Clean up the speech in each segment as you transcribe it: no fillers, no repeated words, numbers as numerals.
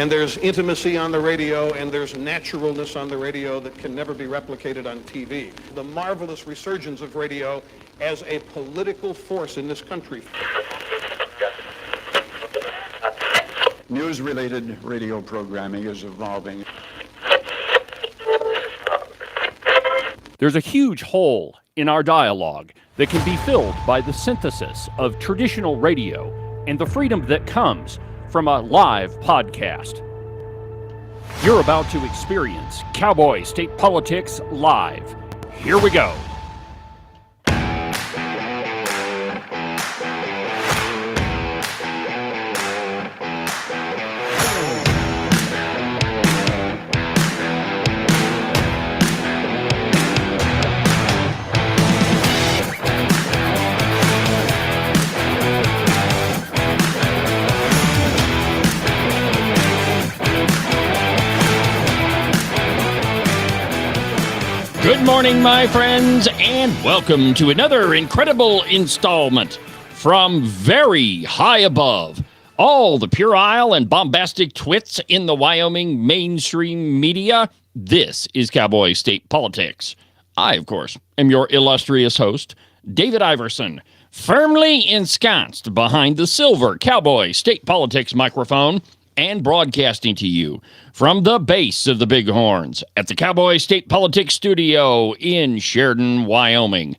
And there's intimacy on the radio, and there's naturalness on the radio that can never be replicated on TV. The marvelous resurgence of radio as a political force in this country. News-related radio programming is evolving. There's a huge hole in our dialogue that can be filled by the synthesis of traditional radio and the freedom that comes from a live podcast. You're about to experience Cowboy State Politics live. Here we go. Good morning, my friends, and welcome to another incredible installment from very high above all the puerile and bombastic twits in the Wyoming mainstream media. This is Cowboy State Politics. I, of course, am your illustrious host, David Iverson, firmly ensconced behind the silver Cowboy State Politics microphone and broadcasting to you from the base of the Bighorns at the Cowboy State Politics Studio in Sheridan, Wyoming.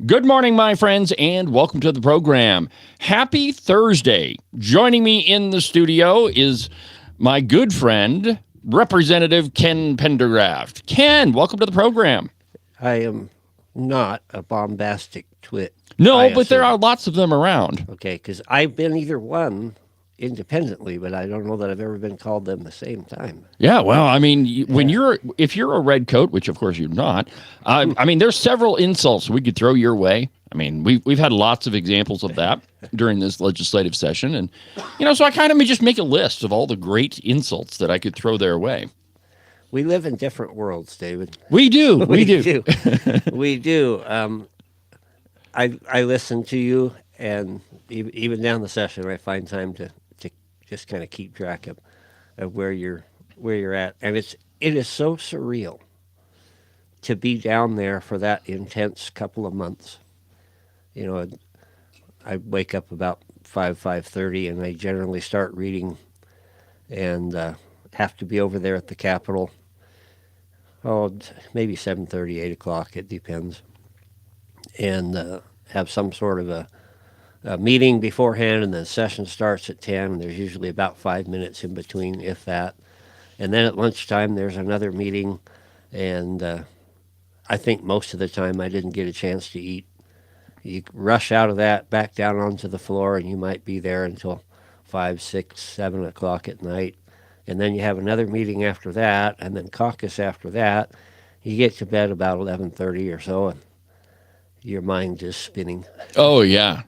Good morning, my friends, and welcome to the program. Happy Thursday. Joining me in the studio is my good friend, Representative Ken Pendergraft. Ken, welcome to the program. I am not a bombastic twit. No, but there are lots of them around. Okay, because I've been either one independently, but I don't know that I've ever been called them at the same time. Yeah, well, I mean, if you're a red coat, which of course you're not, I mean, there's several insults we could throw your way. I mean, we've had lots of examples of that during this legislative session, and so I kind of just make a list of all the great insults that I could throw their way. We live in different worlds, David. We do. We do. We do. I listen to you, and even down the session, I find time to just kind of keep track of where you're at, and it is so surreal to be down there for that intense couple of months. I wake up about 5:30, and I generally start reading, and have to be over there at the Capitol. Maybe 7:30, 8 o'clock. It depends, and have some sort of a meeting beforehand, and the session starts at 10, and there's usually about 5 minutes in between, if that. And then at lunchtime, there's another meeting, and I think most of the time I didn't get a chance to eat. You rush out of that, back down onto the floor, and you might be there until 5, 6, 7 o'clock at night. And then you have another meeting after that, and then caucus after that. You get to bed about 11:30 or so, and your mind is spinning. Oh, yeah.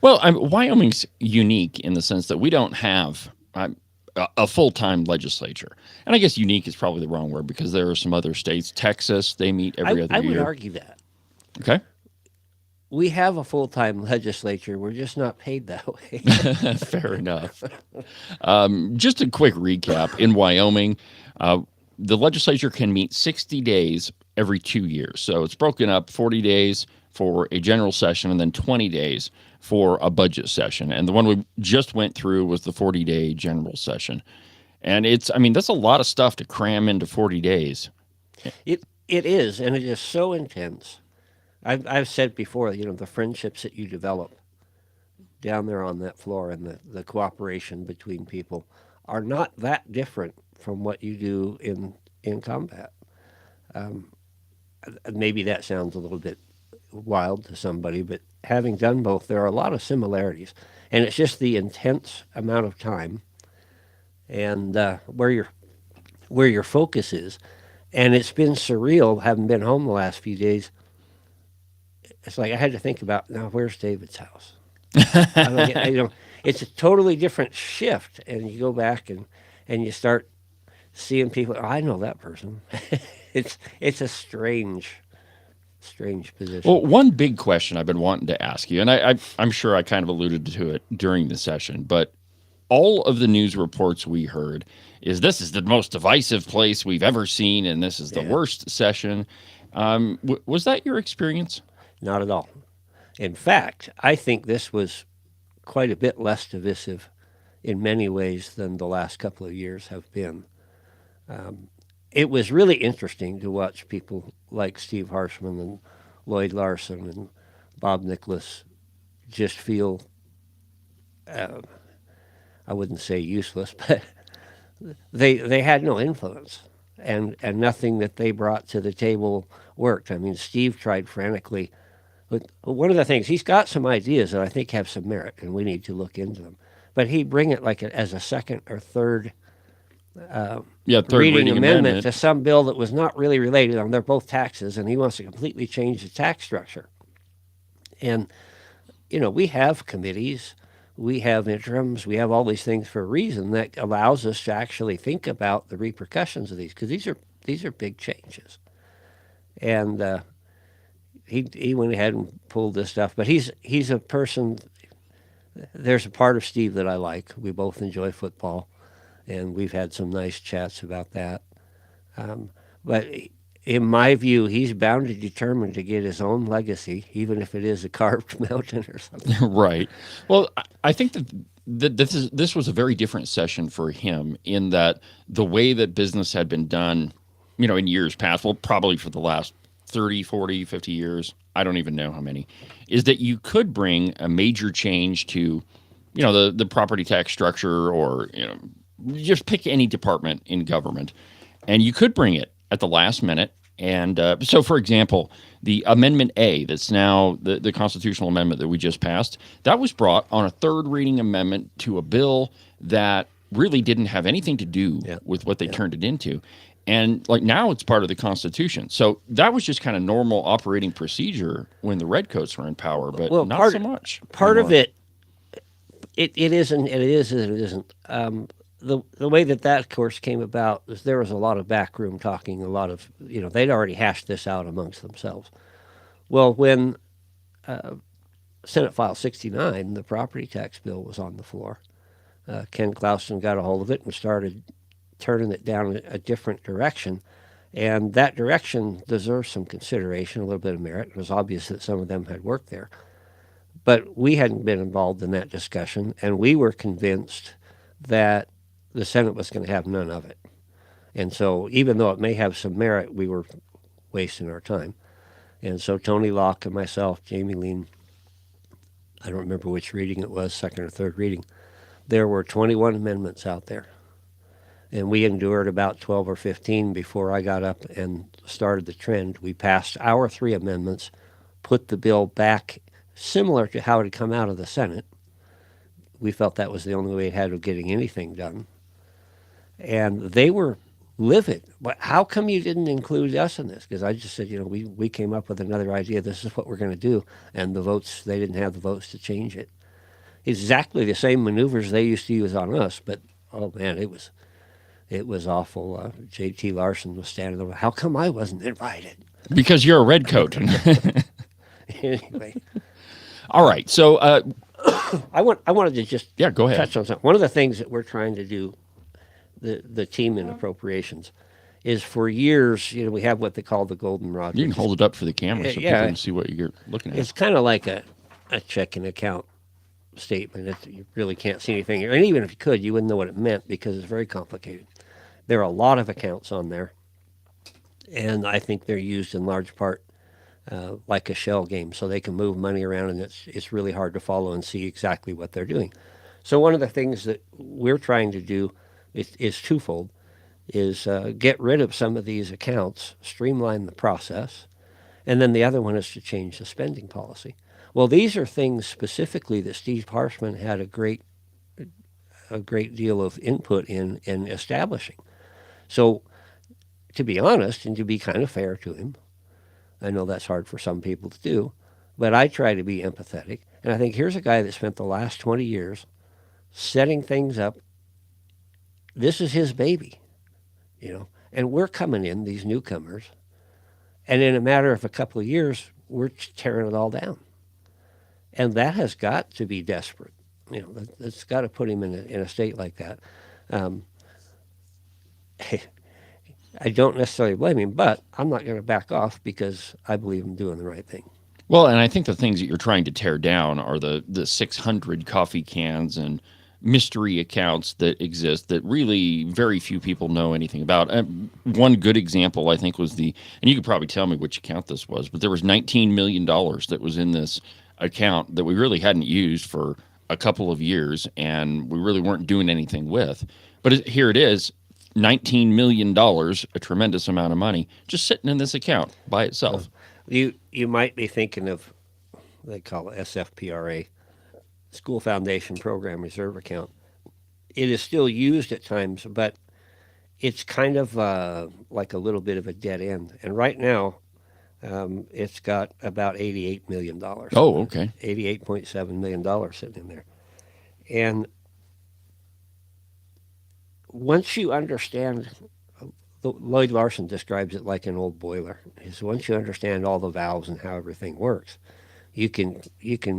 Well, Wyoming's unique in the sense that we don't have a full-time legislature. And I guess unique is probably the wrong word, because there are some other states. Texas, they meet every other year. I would argue that. Okay. We have a full-time legislature. We're just not paid that way. Fair enough. Just a quick recap. In Wyoming, the legislature can meet 60 days every 2 years. So it's broken up 40 days for a general session and then 20 days for a budget session. And the one we just went through was the 40-day general session. And that's a lot of stuff to cram into 40 days. It is, and it is so intense. I've said before, the friendships that you develop down there on that floor and the cooperation between people are not that different from what you do in combat. Maybe that sounds a little bit wild to somebody, but having done both, there are a lot of similarities, and it's just the intense amount of time and where your focus is. And it's been surreal, having been home the last few days. It's like I had to think about, now where's David's house? It's a totally different shift, and you go back and you start seeing people. Oh, I know that person. It's a strange position. Well, one big question I've been wanting to ask you, and I'm sure I kind of alluded to it during the session, but all of the news reports we heard is this is the most divisive place we've ever seen, and this is the worst session. Was that your experience? Not at all. In fact, I think this was quite a bit less divisive in many ways than the last couple of years have been. It was really interesting to watch people like Steve Harshman and Lloyd Larson and Bob Nicholas just feel, I wouldn't say useless, but they had no influence, and nothing that they brought to the table worked. I mean, Steve tried frantically. But one of the things, he's got some ideas that I think have some merit, and we need to look into them. But he'd bring it like as a second or third, Third reading amendment to some bill that was not really related. They're both taxes, and he wants to completely change the tax structure. And, we have committees, we have interims, we have all these things for a reason that allows us to actually think about the repercussions of these, because these are big changes. And he went ahead and pulled this stuff, but he's a person. There's a part of Steve that I like. We both enjoy football, and we've had some nice chats about that. But in my view, he's bound and determined to get his own legacy, even if it is a carved mountain or something. Right. Well, I think that this was a very different session for him, in that the way that business had been done, in years past, well, probably for the last 30, 40, 50 years, I don't even know how many, is that you could bring a major change to, the property tax structure, or, just pick any department in government, and you could bring it at the last minute. And so, for example, the Amendment A, that's now the constitutional amendment that we just passed, that was brought on a third reading amendment to a bill that really didn't have anything to do with what they turned it into. And now it's part of the Constitution. So that was just kind of normal operating procedure when the Redcoats were in power, but not so much. Part of it isn't, and it is and it isn't. The way that of course came about is there was a lot of backroom talking, a lot of, they'd already hashed this out amongst themselves. Well, when Senate File 69, the property tax bill, was on the floor, Ken Clausen got a hold of it and started turning it down a different direction. And that direction deserves some consideration, a little bit of merit. It was obvious that some of them had worked there. But we hadn't been involved in that discussion, and we were convinced that the Senate was going to have none of it. And so even though it may have some merit, we were wasting our time. And so Tony Locke and myself, Jamie Lean, I don't remember which reading it was, second or third reading, there were 21 amendments out there. And we endured about 12 or 15 before I got up and started the trend. We passed our 3 amendments, put the bill back similar to how it had come out of the Senate. We felt that was the only way it had of getting anything done. And they were livid. But how come you didn't include us in this? Because I just said, we came up with another idea. This is what we're going to do. And the votes, they didn't have the votes to change it. Exactly the same maneuvers they used to use on us. But, oh, man, it was awful. J.T. Larson was standing there. How come I wasn't invited? Because you're a redcoat. Anyway. All right. So I wanted to just go ahead. touch on something. One of the things that we're trying to do, the team in appropriations, is for years, we have what they call the golden rod. You can hold it up for the camera so people can see what you're looking at. It's kind of like a checking account statement. You really can't see anything. And even if you could, you wouldn't know what it meant because it's very complicated. There are a lot of accounts on there, and I think they're used in large part like a shell game, so they can move money around, and it's really hard to follow and see exactly what they're doing. So one of the things that we're trying to do is twofold, is get rid of some of these accounts, streamline the process, and then the other one is to change the spending policy. Well, these are things specifically that Steve Harshman had a great deal of input in establishing. So to be honest, and to be kind of fair to him, I know that's hard for some people to do, but I try to be empathetic. And I think here's a guy that spent the last 20 years setting things up. This is his baby, and we're coming in, these newcomers, and in a matter of a couple of years, we're tearing it all down. And that has got to be desperate That's got to put him in a state like that. Um, I don't necessarily blame him, but I'm not going to back off because I believe I'm doing the right thing. Well, and I think the things that you're trying to tear down are the 600 coffee cans and mystery accounts that exist that really very few people know anything about. One good example, I think, was and you could probably tell me which account this was, but there was $19 million that was in this account that we really hadn't used for a couple of years and we really weren't doing anything with. But here it is, $19 million, a tremendous amount of money, just sitting in this account by itself. You might be thinking of, they call it SFPRA, School Foundation Program Reserve Account. It is still used at times, but it's kind of like a little bit of a dead end. And right now, it's got about $88 million. Oh, okay. $88.7 million sitting in there. And once you understand, Lloyd Larson describes it like an old boiler. Is once you understand all the valves and how everything works, you can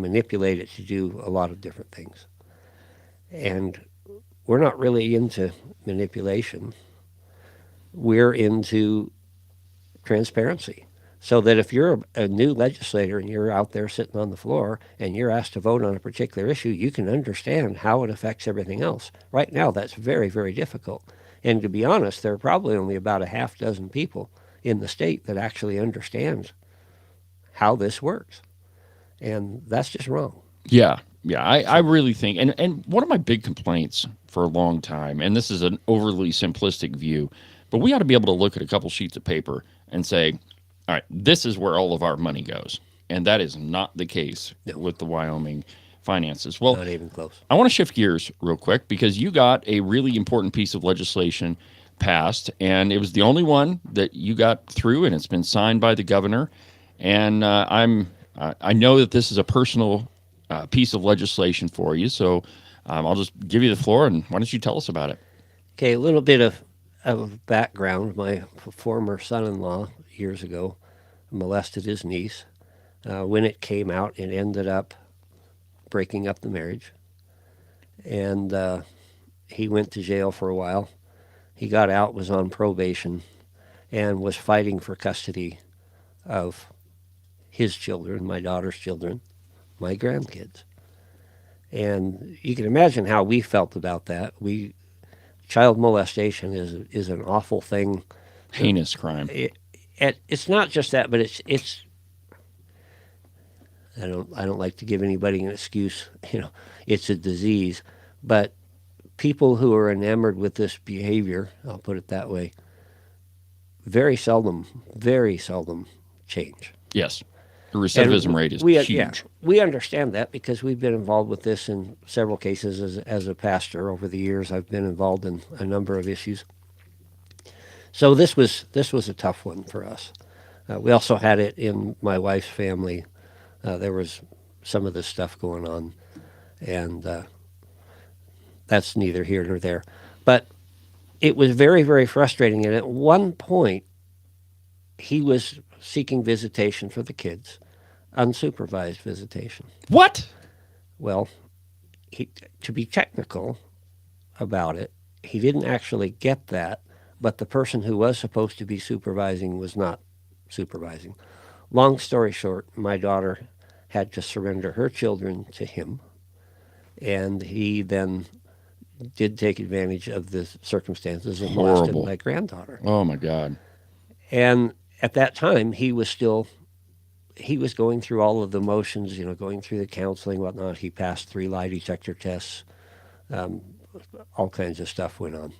manipulate it to do a lot of different things. And we're not really into manipulation. We're into transparency. So that if you're a new legislator and you're out there sitting on the floor and you're asked to vote on a particular issue, you can understand how it affects everything else. Right now, that's very, very difficult. And to be honest, there are probably only about a half dozen people in the state that actually understand how this works. And that's just wrong. Yeah. I really think, and one of my big complaints for a long time, and this is an overly simplistic view, but we ought to be able to look at a couple sheets of paper and say, all right, this is where all of our money goes. And that is not the case with the Wyoming finances. Well, not even close. I want to shift gears real quick because you got a really important piece of legislation passed, and it was the only one that you got through, and it's been signed by the governor. And I know that this is a personal piece of legislation for you, so I'll just give you the floor, and why don't you tell us about it? Okay, a little bit of background. My former son-in-law years ago molested his niece. When it came out, it ended up breaking up the marriage. And he went to jail for a while. He got out, was on probation, and was fighting for custody of his children, my daughter's children, my grandkids. And you can imagine how we felt about that. Child molestation is an awful thing. Heinous crime. It's not just that, but it's. I don't like to give anybody an excuse. It's a disease, but people who are enamored with this behavior, I'll put it that way, very seldom change. Yes. The recidivism rate is huge. Yeah, we understand that because we've been involved with this in several cases as a pastor over the years. I've been involved in a number of issues. So this was a tough one for us. We also had it in my wife's family. There was some of this stuff going on, and that's neither here nor there. But it was very, very frustrating. And at one point, he was seeking visitation for the kids, unsupervised visitation. What? Well, to be technical about it, he didn't actually get that, but the person who was supposed to be supervising was not supervising. Long story short, my daughter had to surrender her children to him, and he then did take advantage of the circumstances and molested my granddaughter. Oh, my God. And at that time, he was going through all of the motions, going through the counseling, whatnot. He passed 3 lie detector tests. All kinds of stuff went on.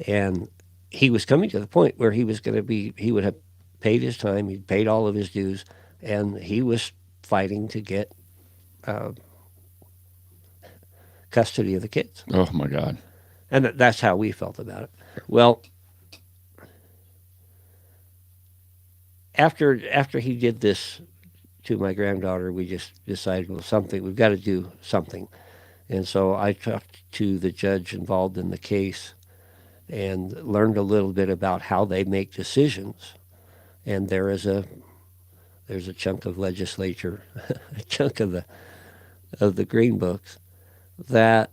And he was coming to the point where he would have paid his time, he'd paid all of his dues, and he was fighting to get custody of the kids. Oh, my God. And that's how we felt about it. Well, after he did this to my granddaughter, we just decided, we've got to do something. And so I talked to the judge involved in the case and learned a little bit about how they make decisions. And there's a chunk of legislature, a chunk of the green books that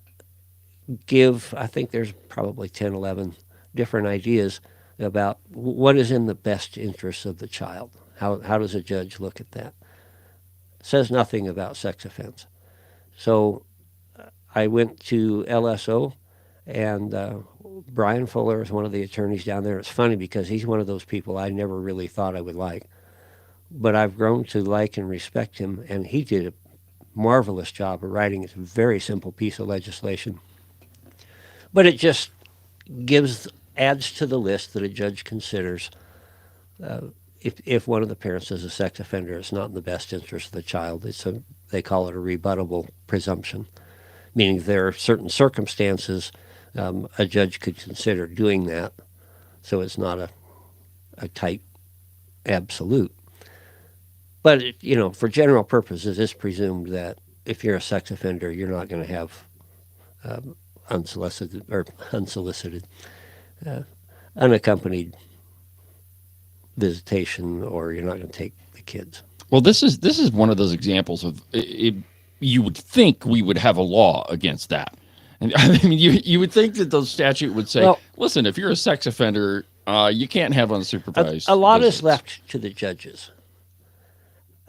give, I think there's probably 10, 11 different ideas about what is in the best interest of the child. How does a judge look at that? Says nothing about sex offense. So I went to LSO, and Brian Fuller is one of the attorneys down there. It's funny because he's one of those people I never really thought I would like, but I've grown to like and respect him, and he did a marvelous job of writing a very simple piece of legislation. But it just adds to the list that a judge considers if one of the parents is a sex offender, it's not in the best interest of the child. They call it a rebuttable presumption, meaning there are certain circumstances a judge could consider doing that, so it's not a tight absolute. But for general purposes, it's presumed that if you're a sex offender, you're not going to have unsolicited, unaccompanied visitation, or you're not going to take the kids. Well, this is one of those examples of it. You would think we would have a law against that. And I mean, you would think that the statute would say, listen, if you're a sex offender, you can't have unsupervised. A lot visits. is left to the judges.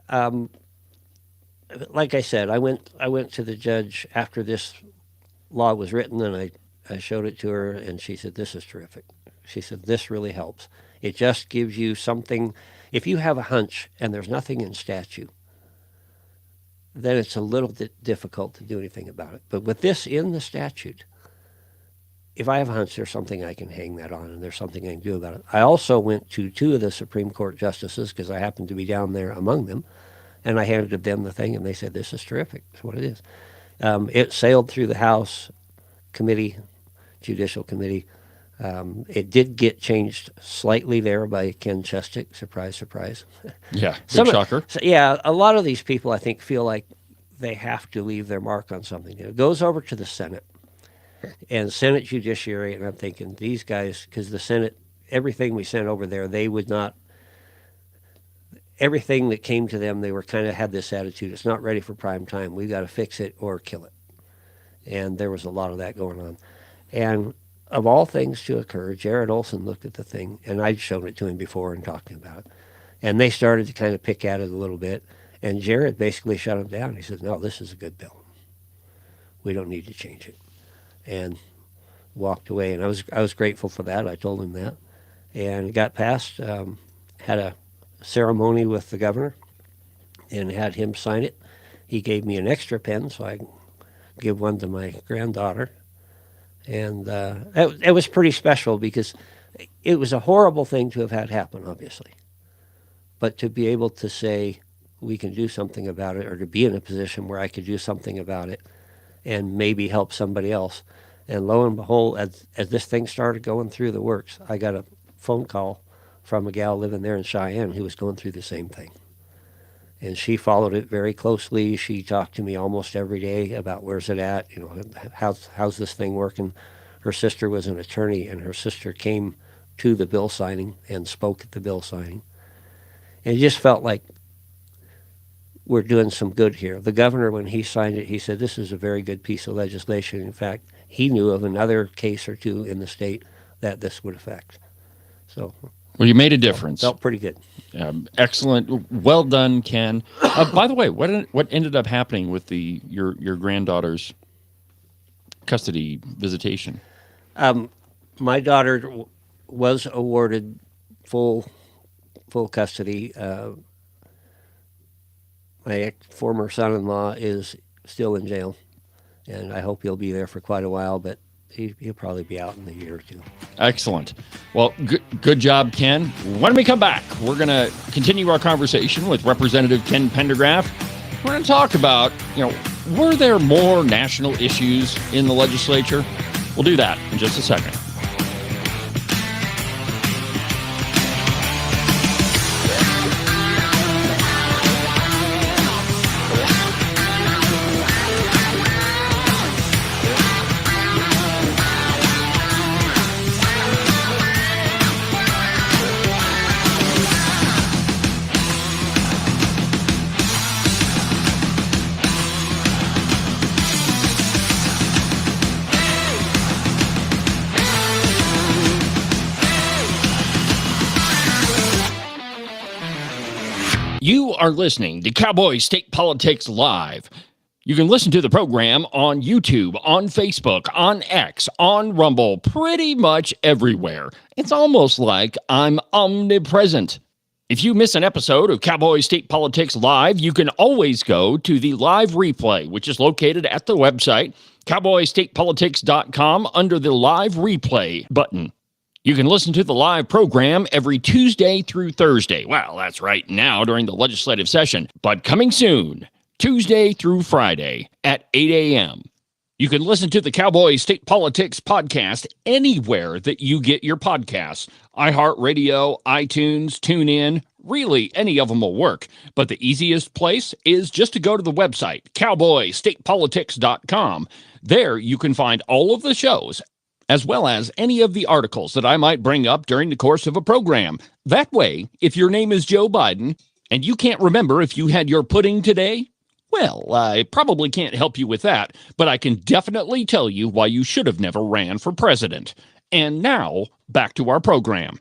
Like I said, I went to the judge after this law was written, and I showed it to her, and she said, "This is terrific." She said, "This really helps. It just gives you something. If you have a hunch and there's nothing in statute, then it's a little bit difficult to do anything about it. But with this in the statute, if I have a hunch, there's something I can hang that on, and there's something I can do about it." I also went to 2 of the Supreme Court justices because I happened to be down there among them, and I handed them the thing, and they said, "This is terrific. That's what it is." It sailed through the House committee, Judicial Committee. It did get changed slightly there by Ken Chestick. Surprise, surprise. Yeah, big shocker. Yeah, a lot of these people, I think, feel like they have to leave their mark on something. It goes over to the Senate and Senate Judiciary, and I'm thinking, these guys, because the Senate, everything we sent over there, they would not, everything that came to them, they were kind of had this attitude, it's not ready for prime time. We've got to fix it or kill it. And there was a lot of that going on. And of all things to occur, Jared Olson looked at the thing, and I'd shown it to him before and talked to him about it. And they started to kind of pick at it a little bit. And Jared basically shut him down. He said, "No, this is a good bill. We don't need to change it." And walked away. And I was grateful for that. I told him that. And it got passed, had a ceremony with the governor, and had him sign it. He gave me an extra pen so I could give one to my granddaughter. And it was pretty special because it was a horrible thing to have had happen, obviously. But to be able to say we can do something about it, or to be in a position where I could do something about it and maybe help somebody else. And lo and behold, as this thing started going through the works, I got a phone call from a gal living there in Cheyenne who was going through the same thing. And she followed it very closely. She talked to me almost every day about where's it at, how's this thing working. Her sister was an attorney, and her sister came to the bill signing and spoke at the bill signing. And it just felt like we're doing some good here. The governor, when he signed it, he said, "This is a very good piece of legislation." In fact, he knew of another case or two in the state that this would affect. So, well, you made a difference. Felt pretty good. Excellent. Well done, Ken. By the way, what ended up happening with your granddaughter's custody visitation? My daughter was awarded full custody. My former son-in-law is still in jail, and I hope he'll be there for quite a while, but he'll probably be out in a year or two. Excellent. Well, good job, Ken. When we come back, we're going to continue our conversation with Representative Ken Pendergraft. We're going to talk about, were there more national issues in the legislature? We'll do that in just a second. You are listening to Cowboy State Politics Live. You can listen to the program on YouTube, on Facebook, on X, on Rumble, pretty much everywhere. It's almost like I'm omnipresent. If you miss an episode of Cowboy State Politics Live, you can always go to the live replay, which is located at the website, cowboystatepolitics.com, under the live replay button. You can listen to the live program every Tuesday through Thursday. Well, that's right now during the legislative session, but coming soon, Tuesday through Friday at 8 a.m. You can listen to the Cowboy State Politics podcast anywhere that you get your podcasts. iHeartRadio, iTunes, TuneIn, really any of them will work. But the easiest place is just to go to the website, cowboystatepolitics.com. There you can find all of the shows, as well as any of the articles that I might bring up during the course of a program. That way, if your name is Joe Biden and you can't remember if you had your pudding today, well, I probably can't help you with that, but I can definitely tell you why you should have never ran for president. And now, back to our program.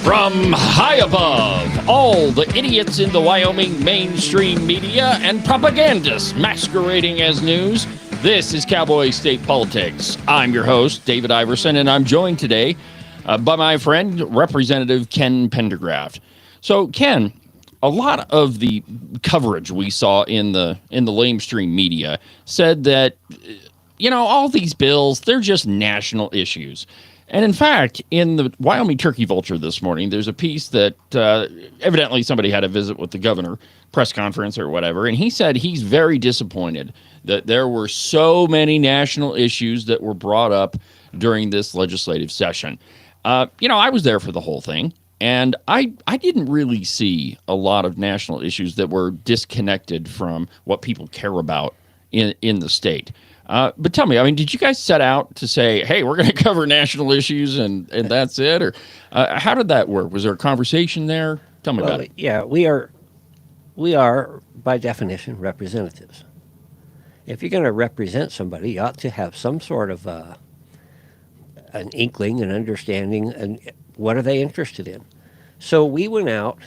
From high above, all the idiots in the Wyoming mainstream media and propagandists masquerading as news, this is Cowboy State Politics. I'm your host, David Iverson, and I'm joined today by my friend, Representative Ken Pendergraft. So, Ken, a lot of the coverage we saw in the lamestream media said that, all these bills, they're just national issues. And in fact, in the Wyoming Turkey Vulture this morning, there's a piece that evidently somebody had a visit with the governor, press conference or whatever, and he said he's very disappointed that there were so many national issues that were brought up during this legislative session. I was there for the whole thing, and I didn't really see a lot of national issues that were disconnected from what people care about in the state. But tell me, did you guys set out to say, hey, we're going to cover national issues and that's it? Or how did that work? Was there a conversation there? Tell me about it. Yeah, we are, by definition, representatives. If you're going to represent somebody, you ought to have some sort of an inkling, an understanding, and what are they interested in? So we went out,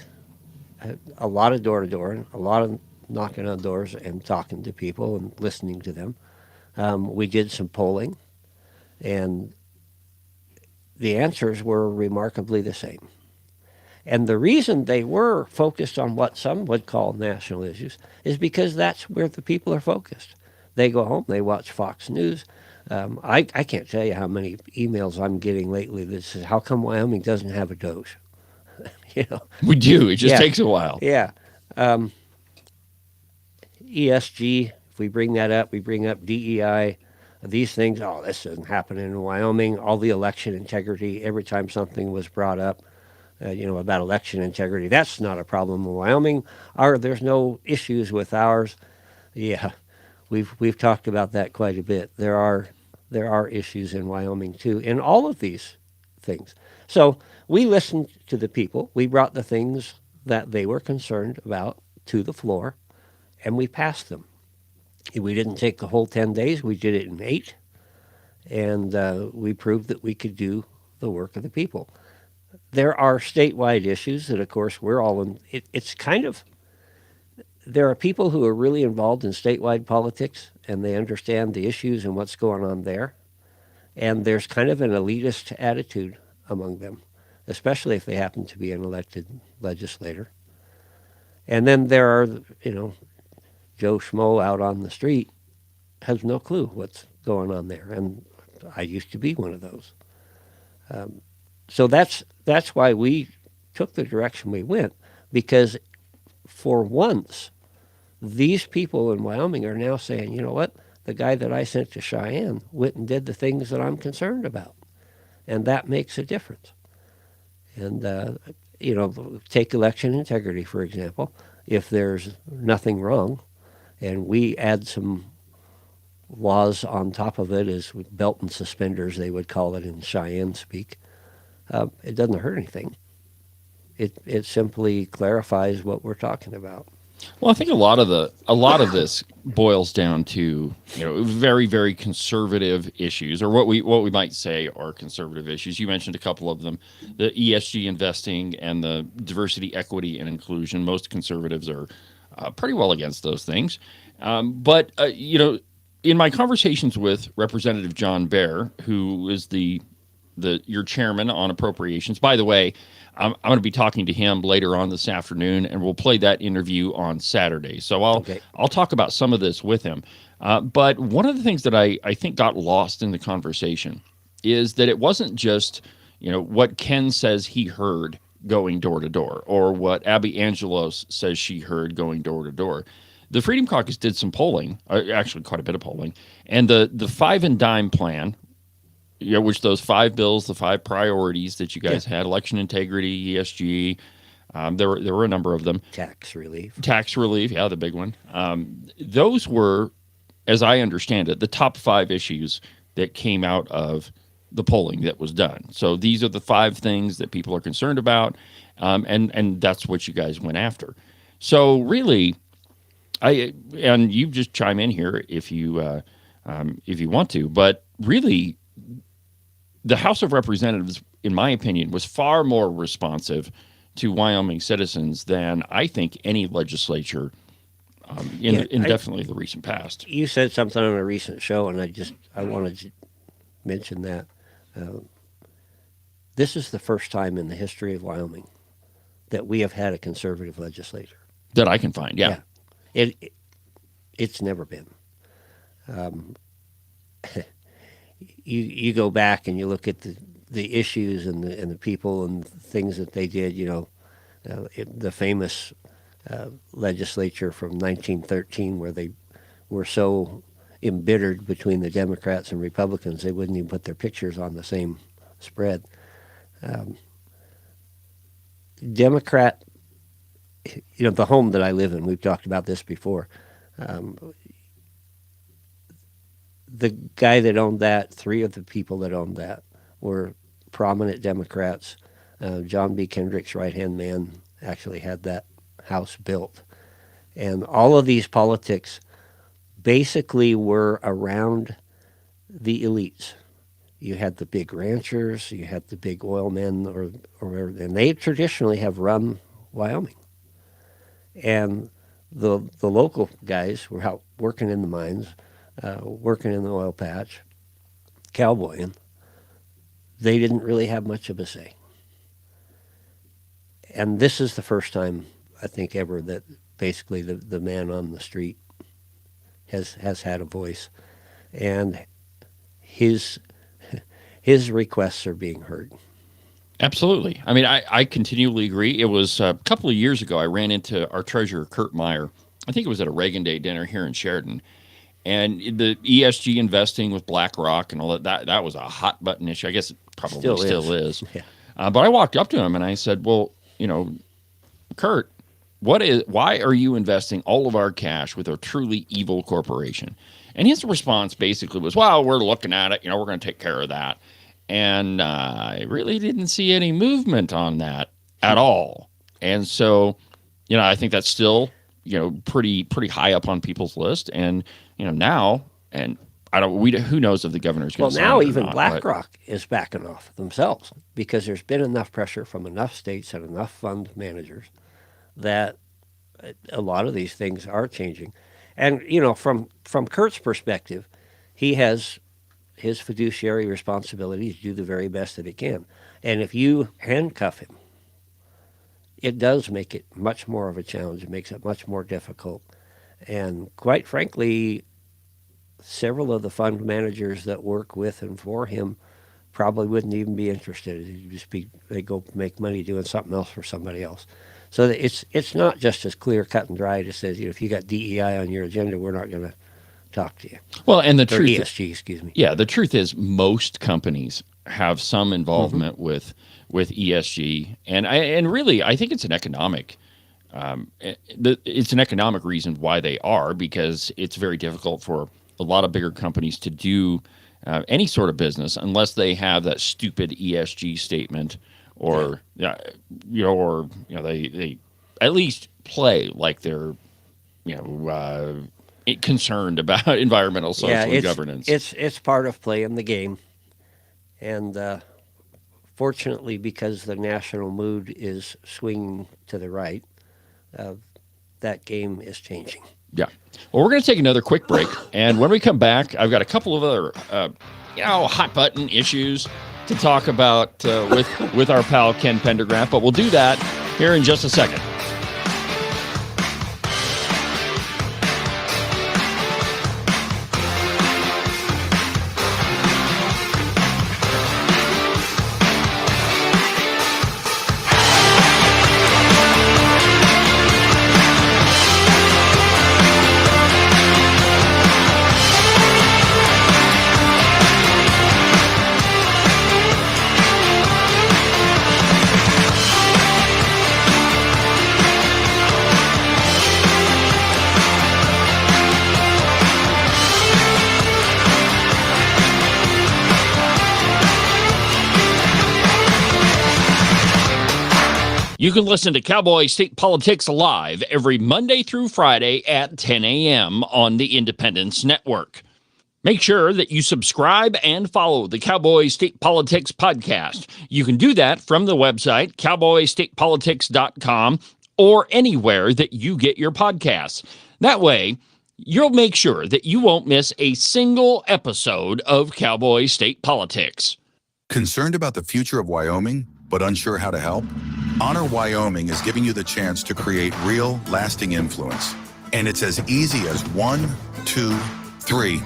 a lot of door-to-door, and a lot of knocking on doors and talking to people and listening to them. We did some polling, and the answers were remarkably the same. And the reason they were focused on what some would call national issues is because that's where the people are focused. They go home, they watch Fox News. I can't tell you how many emails I'm getting lately that says, how come Wyoming doesn't have a Doge? We do. It just takes a while. Yeah. ESG. We bring that up. We bring up DEI, these things. Oh, this doesn't happen in Wyoming. All the election integrity, every time something was brought up, about election integrity, that's not a problem in Wyoming. There's no issues with ours. Yeah, we've talked about that quite a bit. There are issues in Wyoming too, in all of these things. So we listened to the people. We brought the things that they were concerned about to the floor, and we passed them. We didn't take the whole 10 days. We did it in 8, and we proved that we could do the work of the people. There are statewide issues that, of course, we're all in. It's kind of, there are people who are really involved in statewide politics, and they understand the issues and what's going on there. And there's kind of an elitist attitude among them, especially if they happen to be an elected legislator. And then there are, Joe Schmo out on the street has no clue what's going on there, and I used to be one of those. So that's why we took the direction we went, because for once, these people in Wyoming are now saying, you know what, the guy that I sent to Cheyenne went and did the things that I'm concerned about. And that makes a difference. And, take election integrity, for example. If there's nothing wrong and we add some laws on top of it, as belt and suspenders, they would call it in Cheyenne speak, it doesn't hurt anything. It simply clarifies what we're talking about. Well, I think a lot of this boils down to very, very conservative issues, or what we might say are conservative issues. You mentioned a couple of them: the ESG investing and the diversity, equity, and inclusion. Most conservatives are pretty well against those things, but in my conversations with Representative John Baer, who is your chairman on appropriations. By the way, I'm going to be talking to him later on this afternoon, and we'll play that interview on Saturday. So I'll talk about some of this with him. But one of the things that I think got lost in the conversation is that it wasn't just what Ken says he heard going door to door, or what Abby Angelos says she heard going door to door. The Freedom Caucus did some polling, actually quite a bit of polling, and the five and dime plan, which those 5 bills, the 5 priorities that you guys had, election integrity, ESG, there were a number of them. Tax relief, yeah, the big one. Those were, as I understand it, the top 5 issues that came out of the polling that was done. So these are the 5 things that people are concerned about, and that's what you guys went after. So really, and you just chime in here if you want to, but really, the House of Representatives, in my opinion, was far more responsive to Wyoming citizens than I think any legislature in definitely the recent past. You said something on a recent show, and I wanted to mention that. This is the first time in the history of Wyoming that we have had a conservative legislature. That I can find, yeah. It's never been. You go back and you look at the issues and the people and things that they did. The famous legislature from 1913, where they were so embittered between the Democrats and Republicans they wouldn't even put their pictures on the same spread. Democrat, the home that I live in, we've talked about this before. The guy that owned that, 3 of the people that owned that were prominent Democrats. John B. Kendrick's right-hand man actually had that house built. And all of these politics basically were around the elites. You had the big ranchers, you had the big oil men, and they traditionally have run Wyoming. And the local guys were out working in the mines, working in the oil patch, cowboying. They didn't really have much of a say. And this is the first time, I think, ever that basically the man on the street has had a voice. And his requests are being heard. Absolutely. I mean, I continually agree. It was a couple of years ago, I ran into our treasurer, Kurt Meyer. I think it was at a Reagan Day dinner here in Sheridan. And the ESG investing with BlackRock and all that was a hot button issue. I guess it probably still is. Yeah. But I walked up to him and I said, well, Kurt, why are you investing all of our cash with a truly evil corporation? And his response basically was, well, we're looking at it. We're going to take care of that. And I really didn't see any movement on that at all. And so, I think that's still, pretty high up on people's list. And, now, and who knows if the governor's going to sign it or not. Well, now even BlackRock is backing off themselves because there's been enough pressure from enough states and enough fund managers that a lot of these things are changing. And, from Kurt's perspective, he has his fiduciary responsibility to do the very best that he can. And if you handcuff him, it does make it much more of a challenge. It makes it much more difficult. And quite frankly, several of the fund managers that work with and for him probably wouldn't even be interested. They go make money doing something else for somebody else. So it's not just as clear cut and dry. It says, if you got DEI on your agenda, we're not going to talk to you. Well, and the Or truth, ESG, excuse me. yeah, the truth is most companies have some involvement with ESG, and really, I think it's an economic. It's an economic reason why they are, because it's very difficult for a lot of bigger companies to do any sort of business unless they have that stupid ESG statement, or they at least play like they're concerned about environmental, social, and governance. It's part of playing the game, and fortunately, because the national mood is swinging to the right, that game is changing. Yeah. Well, we're going to take another quick break, and when we come back, I've got a couple of other, hot button issues to talk about with our pal Ken Pendergraft. But we'll do that here in just a second. You can listen to Cowboy State Politics live every Monday through Friday at 10 a.m. on the Independence Network. Make sure that you subscribe and follow the Cowboy State Politics podcast. You can do that from the website, cowboystatepolitics.com, or anywhere that you get your podcasts. That way, you'll make sure that you won't miss a single episode of Cowboy State Politics. Concerned about the future of Wyoming, but unsure how to help? Honor Wyoming is giving you the chance to create real, lasting influence. And it's as easy as 1, 2, 3.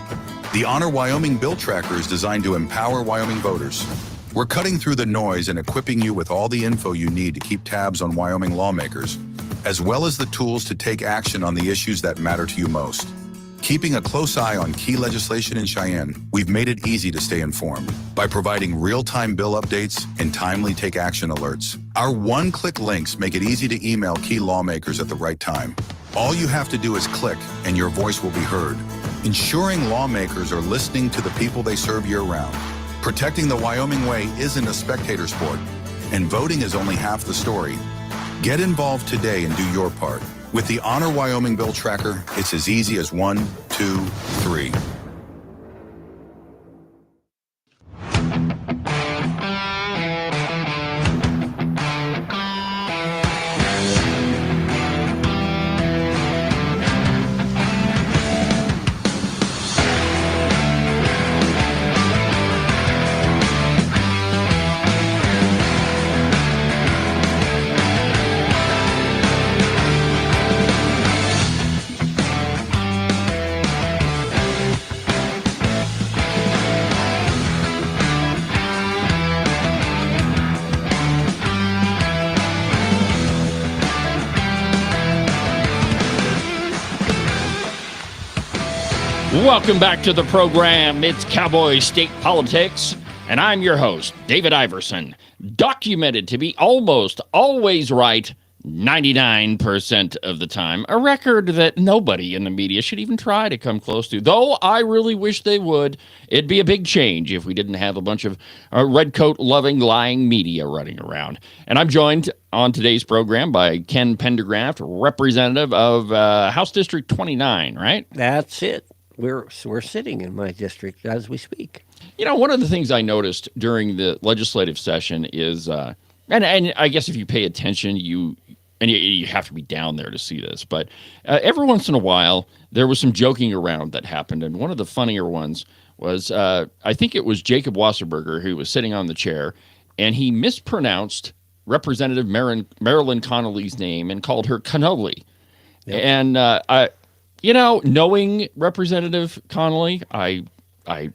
The Honor Wyoming Bill Tracker is designed to empower Wyoming voters. We're cutting through the noise and equipping you with all the info you need to keep tabs on Wyoming lawmakers, as well as the tools to take action on the issues that matter to you most. Keeping a close eye on key legislation in Cheyenne, we've made it easy to stay informed by providing real-time bill updates and timely take action alerts. Our one-click links make it easy to email key lawmakers at the right time. All you have to do is click and your voice will be heard. Ensuring lawmakers are listening to the people they serve year-round. Protecting the Wyoming way isn't a spectator sport, and voting is only half the story. Get involved today and do your part. With the Honor Wyoming Bill Tracker, it's as easy as 1, 2, 3. Welcome back to the program. It's Cowboy State Politics, and I'm your host, David Iverson, documented to be almost always right 99% of the time, a record that nobody in the media should even try to come close to, though I really wish they would. It'd be a big change if we didn't have a bunch of redcoat-loving, lying media running around. And I'm joined on today's program by Ken Pendergraft, representative of House District 29, right? That's it. We're sitting in my district as we speak. You know, one of the things I noticed during the legislative session is, and I guess if you pay attention, you have to be down there to see this, but every once in a while, there was some joking around that happened, and one of the funnier ones was, I think it was Jacob Wasserberger who was sitting on the chair, and he mispronounced Representative Marilyn Connolly's name and called her cannoli. Yep. And knowing Representative Connolly, I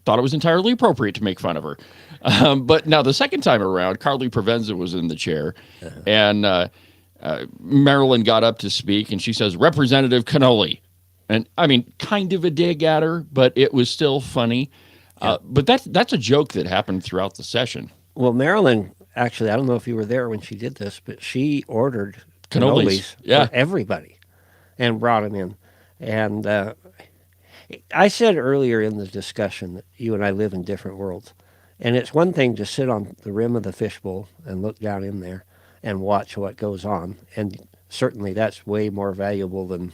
thought it was entirely appropriate to make fun of her. But now the second time around, Carly Provenza was in the chair, and Marilyn got up to speak, and she says, Representative Cannoli. And I mean, kind of a dig at her, but it was still funny. But that's a joke that happened throughout the session. Well, Marilyn, actually, I don't know if you were there when she did this, but she ordered Cannolis, for everybody and brought them in. And I said earlier in the discussion that you and I live in different worlds. And it's one thing to sit on the rim of the fishbowl and look down in there and watch what goes on. And certainly that's way more valuable than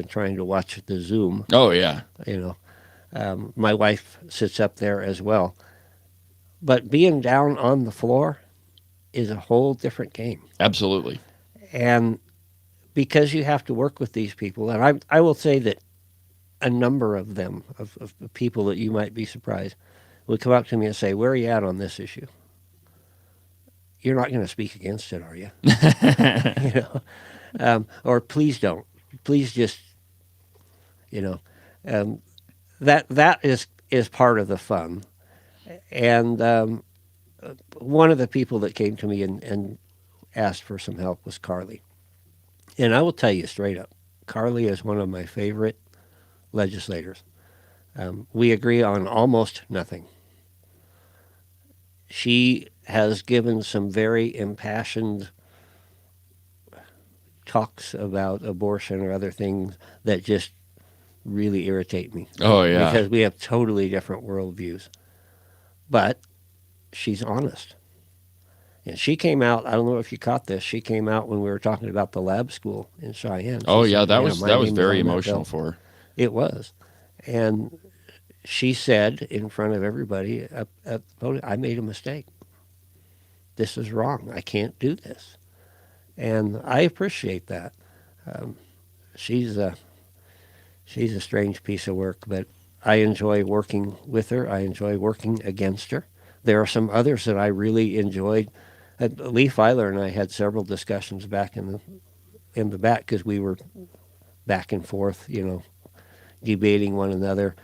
trying to watch the Zoom. Oh, yeah. You know, my wife sits up there as well. But being down on the floor is a whole different game. Absolutely. And because you have to work with these people, and I will say that a number of them, of people that you might be surprised, would come up to me and say, "Where are you at on this issue? You're not going to speak against it, are you?" You know, or please don't. Please just, you know, that is part of the fun. And one of the people that came to me and asked for some help was Carly. And I will tell you straight up, Carly is one of my favorite legislators. We agree on almost nothing. She has given some very impassioned talks about abortion or other things that just really irritate me. Oh, yeah. Because we have totally different worldviews. But she's honest. And she came out, I don't know if you caught this, she came out when we were talking about the lab school in Cheyenne. Oh, She yeah, said, that "You know, was my that was name is very on that emotional bill." for her. It was. And she said in front of everybody at the podium, "I made a mistake. This is wrong. I can't do this." And I appreciate that. She's a strange piece of work, but I enjoy working with her. I enjoy working against her. There are some others that I really enjoyed. Lee Filer and I had several discussions back in the back because we were back and forth, you know, debating one another.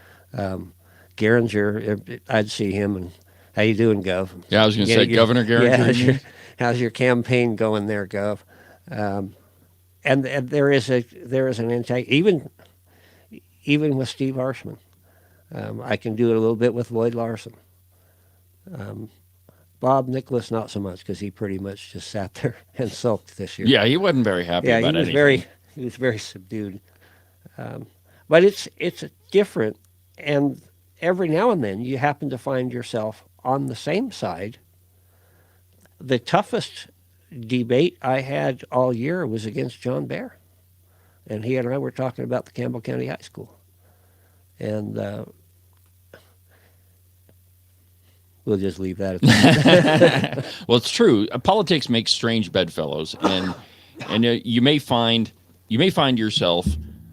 Geringer, I'd see him and, "How you doing, Gov?" Yeah, I was going to say, Governor Geringer. Yeah, how's your campaign going there, Gov? And there is an anti, even with Steve Harshman. I can do it a little bit with Lloyd Larson. Bob Nicholas, not so much, because he pretty much just sat there and sulked this year. Yeah, he wasn't very happy Yeah, about he anything. was very subdued. But it's different, and every now and then you happen to find yourself on the same side. The toughest debate I had all year was against John Baer, and he and I were talking about the Campbell County High School, and we'll just leave that at that. Well, it's true. Politics makes strange bedfellows, and you may find yourself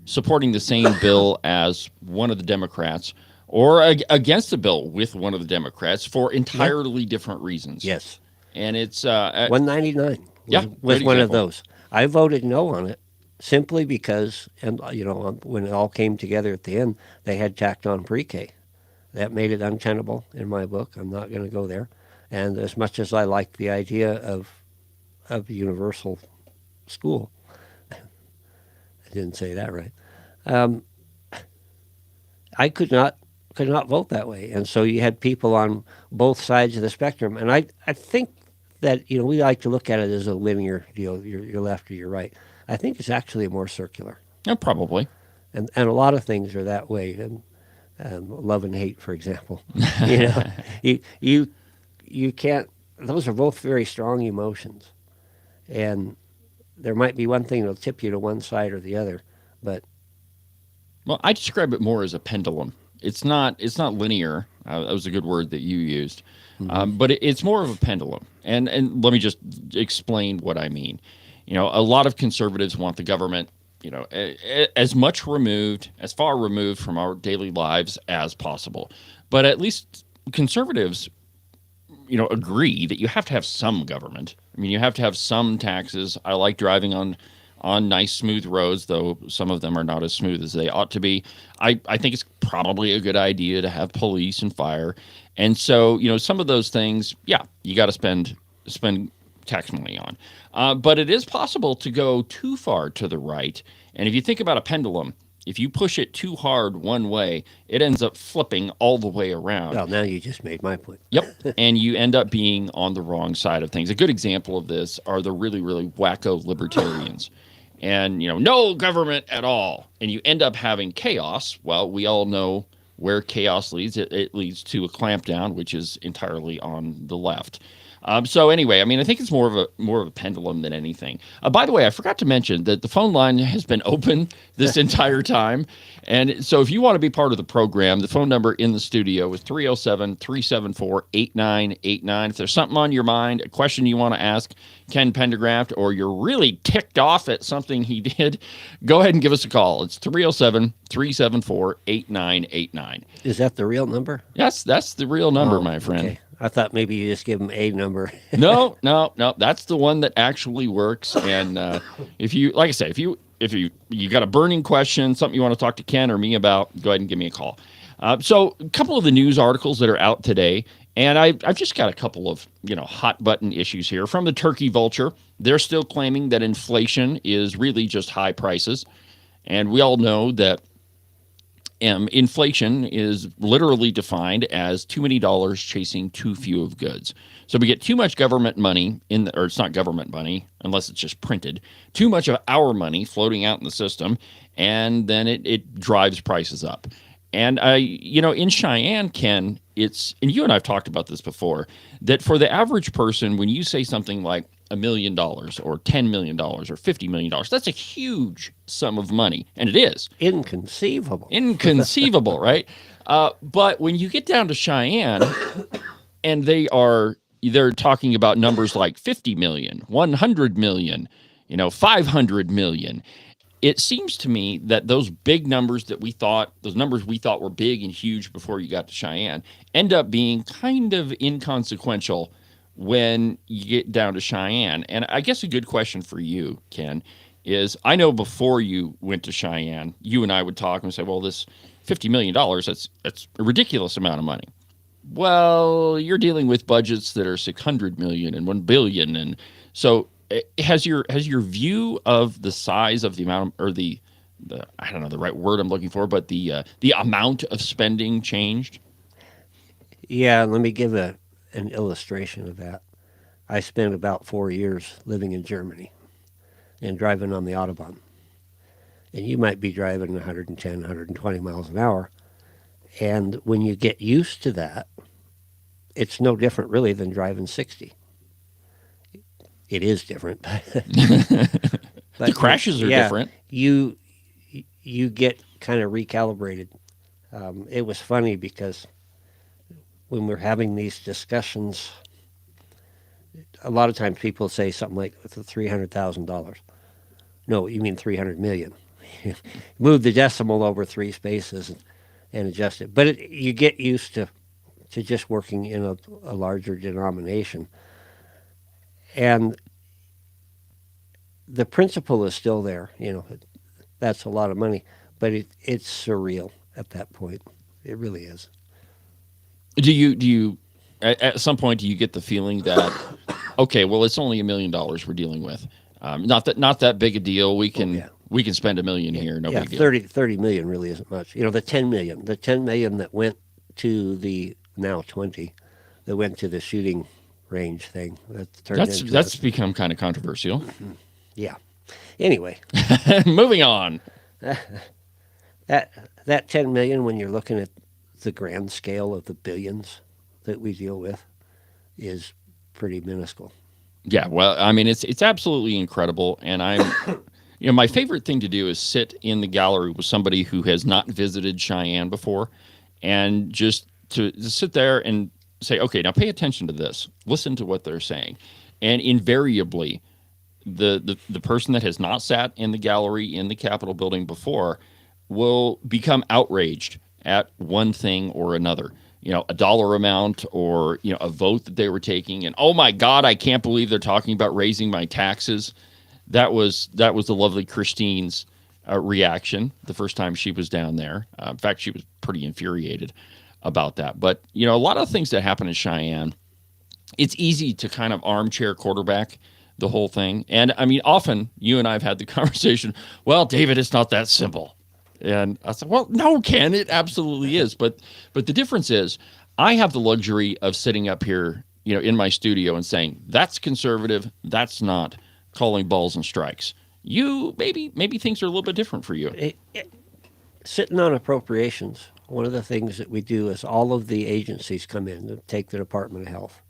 supporting the same bill as one of the Democrats, or against a bill with one of the Democrats for entirely different reasons. Yes. And it's 199 yeah, was great one of example. those. I voted no on it simply because, and you know, when it all came together at the end, they had tacked on pre-K. That made it untenable in my book. I'm not going to go there. And as much as I like the idea of universal school, I didn't say that right. I could not vote that way, and so you had people on both sides of the spectrum. And I think that, you know, we like to look at it as a linear deal. You're left or you're right. I think it's actually more circular. Yeah, probably. And a lot of things are that way. And love and hate, for example. You know, you can't. Those are both very strong emotions, and there might be one thing that'll tip you to one side or the other, but Well, I describe it more as a pendulum. It's not linear. That was a good word that you used. But it's more of a pendulum. And let me just explain what I mean. You know, a lot of conservatives want the government, you know, as far removed from our daily lives as possible. But at least conservatives, you know, agree that you have to have some government. I mean, you have to have some taxes. I like driving on nice, smooth roads, though some of them are not as smooth as they ought to be. I think it's probably a good idea to have police and fire. And so, you know, some of those things, yeah, you got to spend tax money on. But it is possible to go too far to the right. And if you think about a pendulum, if you push it too hard one way, it ends up flipping all the way around. Well, now you just made my point. Yep. And you end up being on the wrong side of things. A good example of this are the really, really wacko libertarians. And, no government at all. And you end up having chaos. Well, we all know where chaos leads. It leads to a clampdown, which is entirely on the left. So anyway, I think it's more of a pendulum than anything. By the way, I forgot to mention that the phone line has been open this entire time. And so if you want to be part of the program, the phone number in the studio is 307-374-8989. If there's something on your mind, a question you want to ask Ken Pendergraft, or you're really ticked off at something he did, go ahead and give us a call. It's 307-374-8989. Is that the real number? Yes, that's the real number, my friend. Okay. I thought maybe you just give them a number. No, that's the one that actually works. And if you, like I say, if you got a burning question, something you want to talk to Ken or me about, go ahead and give me a call. So a couple of the news articles that are out today, and I've just got a couple of hot button issues here. From the Turkey Vulture, they're still claiming that inflation is really just high prices, and we all know that inflation is literally defined as too many dollars chasing too few of goods. So we get too much government money or it's not government money unless it's just printed, too much of our money floating out in the system, and then it drives prices up. And in Cheyenne, Ken, and you and I've talked about this before, that for the average person, when you say something like $1 million or $10 million or $50 million, that's a huge sum of money. And it is. Inconceivable, right? But when you get down to Cheyenne, and they're talking about numbers like 50 million, 100 million, 500 million. It seems to me that those numbers we thought were big and huge before you got to Cheyenne, end up being kind of inconsequential when you get down to Cheyenne. And I guess a good question for you, Ken, is I know before you went to Cheyenne, you and I would talk and say, well, this $50 million, that's a ridiculous amount of money. Well, you're dealing with budgets that are 600 million and 1 billion. And so has your view of the size of the amount, or the I don't know the right word I'm looking for, but the amount of spending changed? Yeah, let me give an illustration of that. I spent about 4 years living in Germany and driving on the Autobahn. And you might be driving 110, 120 miles an hour. And when you get used to that, it's no different really than driving 60. It is different. But the crashes are different. You get kind of recalibrated. It was funny because when we're having these discussions, a lot of times people say something like $300,000. No, you mean 300 million. Move the decimal over 3 spaces and adjust it. But you get used to just working in a larger denomination. And the principle is still there. That's a lot of money. But it's surreal at that point. It really is. Do you at some point do you get the feeling that okay, well, it's only $1 million we're dealing with, not that big a deal. We can spend $1 million here, no big deal. 30 million really isn't much. The 10 million that went to the now 20 that went to the shooting range thing. That's become kind of controversial. Mm-hmm. Yeah. Anyway, moving on. That 10 million, when you're looking at the grand scale of the billions that we deal with, is pretty minuscule. Yeah, well, it's absolutely incredible, and I'm, my favorite thing to do is sit in the gallery with somebody who has not visited Cheyenne before, and just to sit there and say, okay, now pay attention to this, listen to what they're saying, and invariably, the person that has not sat in the gallery in the Capitol building before will become outraged at one thing or another. A dollar amount or, a vote that they were taking. And, oh, my God, I can't believe they're talking about raising my taxes. That was the lovely Christine's reaction the first time she was down there. In fact, she was pretty infuriated about that. But, a lot of things that happen in Cheyenne, it's easy to kind of armchair quarterback the whole thing. And, often you and I have had the conversation, well, David, it's not that simple. And I said, well, no, Ken, it absolutely is. But the difference is I have the luxury of sitting up here, in my studio and saying, that's conservative, that's not, calling balls and strikes. You, maybe things are a little bit different for you. Sitting on appropriations, one of the things that we do is all of the agencies come in to take the Department of Health.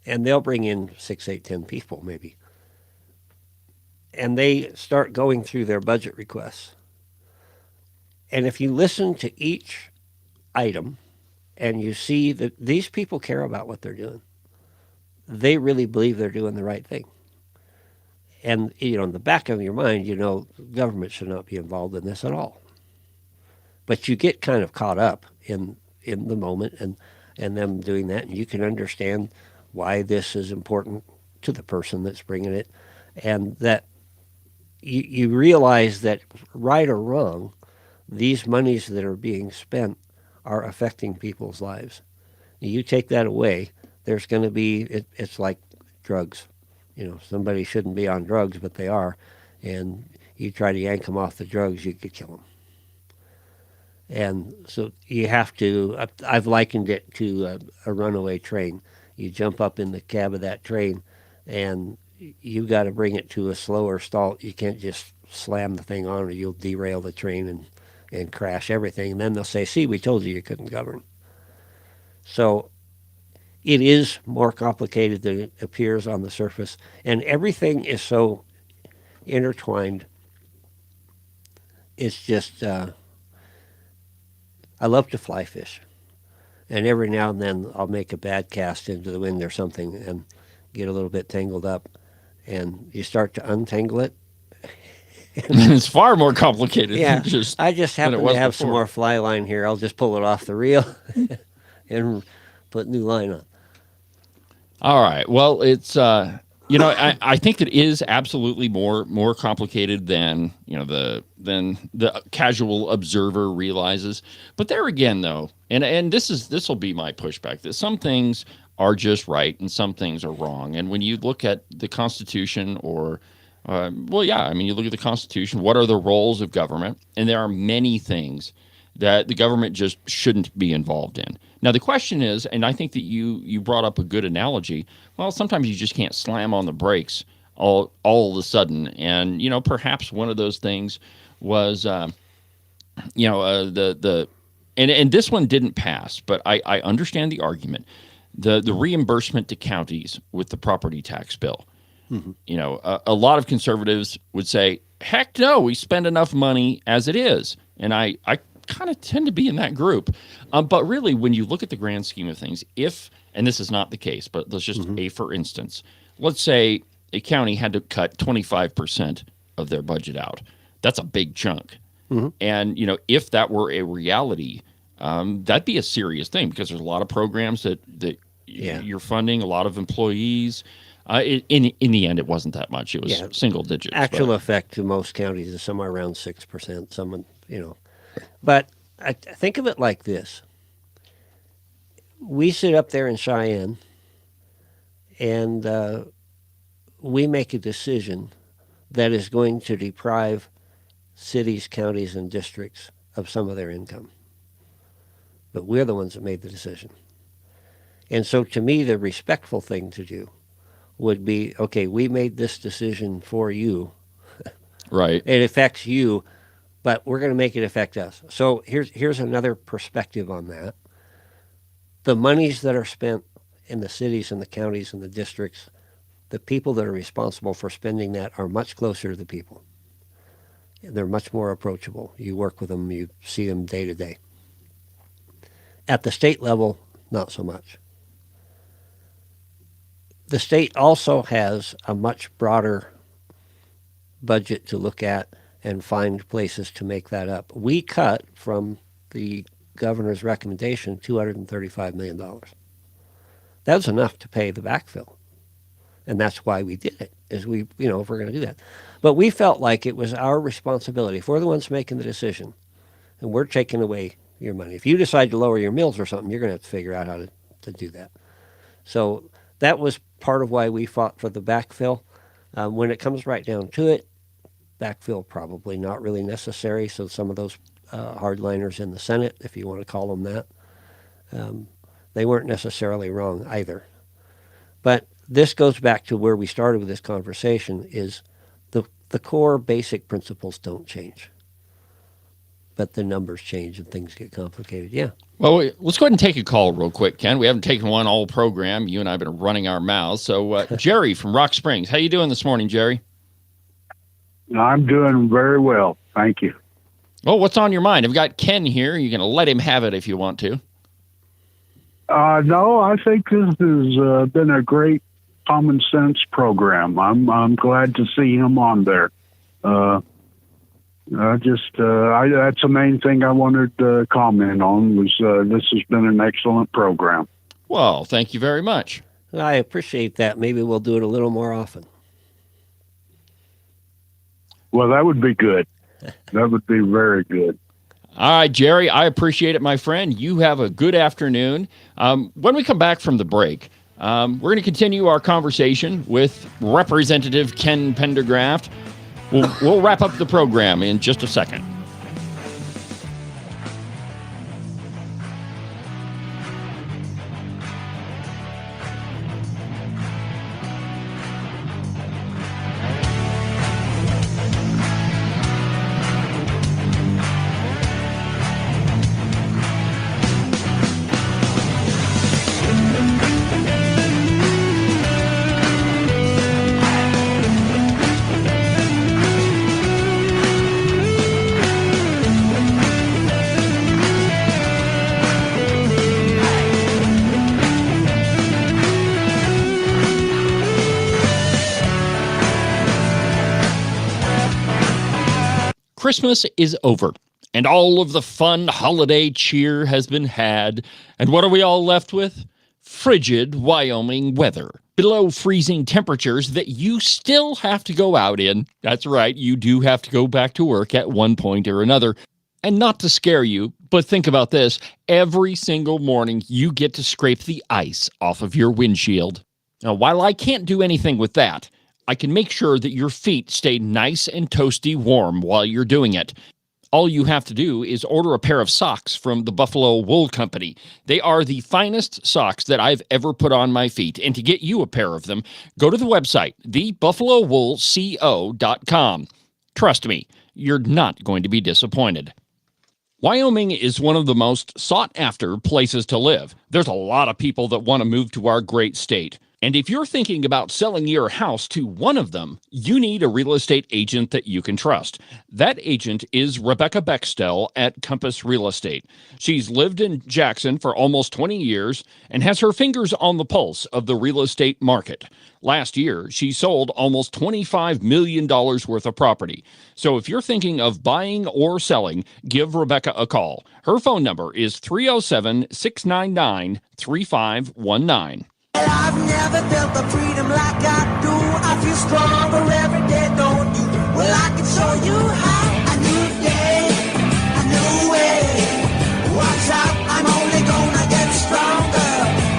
And they'll bring in 6, 8, 10 people maybe. And they start going through their budget requests. And if you listen to each item and you see that these people care about what they're doing, they really believe they're doing the right thing. And, in the back of your mind, government should not be involved in this at all. But you get kind of caught up in the moment and them doing that. And you can understand why this is important to the person that's bringing it. And that you realize that, right or wrong, these monies that are being spent are affecting people's lives. You take that away, there's going to be, it's like drugs. Somebody shouldn't be on drugs, but they are. And you try to yank them off the drugs, you could kill them. And so you have to, I've likened it to a runaway train. You jump up in the cab of that train, and you got to bring it to a slower stall. You can't just slam the thing on, or you'll derail the train and crash everything. And then they'll say, see, we told you couldn't govern. So it is more complicated than it appears on the surface. And everything is so intertwined. It's just, I love to fly fish. And every now and then I'll make a bad cast into the wind or something and get a little bit tangled up. And you start to untangle it. It's far more complicated. Yeah, I just than happen it was to have before. some more fly line here. I'll just pull it off the reel and put new line on. All right. Well, it's I think it is absolutely more complicated than than the casual observer realizes. But there again, though, and this will be my pushback, that some things are just right and some things are wrong. And when you look at the Constitution, or you look at the Constitution, what are the roles of government? And there are many things that the government just shouldn't be involved in. Now, the question is, and I think that you brought up a good analogy, well, sometimes you just can't slam on the brakes all of a sudden. And, perhaps one of those things was, and this one didn't pass, but I understand the argument. The reimbursement to counties with the property tax bill. Mm-hmm. A lot of conservatives would say, heck no, we spend enough money as it is. And I kind of tend to be in that group. But really, when you look at the grand scheme of things, and this is not the case, but let's just for instance, let's say a county had to cut 25% of their budget out. That's a big chunk. Mm-hmm. And, if that were a reality, that'd be a serious thing, because there's a lot of programs that you're funding, a lot of employees. In the end, it wasn't that much. It was single digits. Actual effect to most counties is somewhere around 6%. But I think of it like this. We sit up there in Cheyenne, and we make a decision that is going to deprive cities, counties, and districts of some of their income. But we're the ones that made the decision. And so to me, the respectful thing to do would be, okay, we made this decision for you. Right. It affects you, but we're going to make it affect us. So here's another perspective on that. The monies that are spent in the cities and the counties and the districts, the people that are responsible for spending that are much closer to the people. They're much more approachable. You work with them, you see them day to day. At the state level, not so much. The state also has a much broader budget to look at and find places to make that up. We cut from the governor's recommendation $235 million. That was enough to pay the backfill. And that's why we did it, is if we're going to do that. But we felt like it was our responsibility. If we're the ones making the decision, and we're taking away your money. If you decide to lower your mills or something, you're going to have to figure out how to do that. So that was part of why we fought for the backfill. When it comes right down to it, backfill probably not really necessary. So some of those hardliners in the Senate, if you want to call them that, they weren't necessarily wrong either. But this goes back to where we started with this conversation, is the core basic principles don't change. But the numbers change and things get complicated. Yeah. Well, let's go ahead and take a call real quick, Ken. We haven't taken one all program. You and I have been running our mouths. So Jerry from Rock Springs, how you doing this morning, Jerry? I'm doing very well. Thank you. Well, what's on your mind? I've got Ken here. You're going to let him have it if you want to. No, I think this has been a great common sense program. I'm glad to see him on there. That's the main thing I wanted to comment on was this has been an excellent program. Well, thank you very much. I appreciate that. Maybe we'll do it a little more often. Well, that would be good. That would be very good. All right, Jerry, I appreciate it, my friend. You have a good afternoon. When we come back from the break, we're going to continue our conversation with Representative Ken Pendergraft. We'll wrap up the program in just a second. Christmas is over, and all of the fun holiday cheer has been had. And what are we all left with? Frigid Wyoming weather. Below freezing temperatures that you still have to go out in. That's right, you do have to go back to work at one point or another. And not to scare you, but think about this. Every single morning, you get to scrape the ice off of your windshield. Now, while I can't do anything with that, I can make sure that your feet stay nice and toasty warm while you're doing it. All you have to do is order a pair of socks from the Buffalo Wool Company. They are the finest socks that I've ever put on my feet. And to get you a pair of them, go to the website, thebuffalowoolco.com. Trust me, you're not going to be disappointed. Wyoming is one of the most sought-after places to live. There's a lot of people that want to move to our great state. And if you're thinking about selling your house to one of them, you need a real estate agent that you can trust. That agent is Rebecca Bextel at Compass Real Estate. She's lived in Jackson for almost 20 years and has her fingers on the pulse of the real estate market. Last year, she sold almost $25 million worth of property. So if you're thinking of buying or selling, give Rebecca a call. Her phone number is 307-699-3519. I've never felt the freedom like I do. I feel stronger every day, don't you? Well, I can show you how. A new day, a new way. Watch out, I'm only gonna get stronger.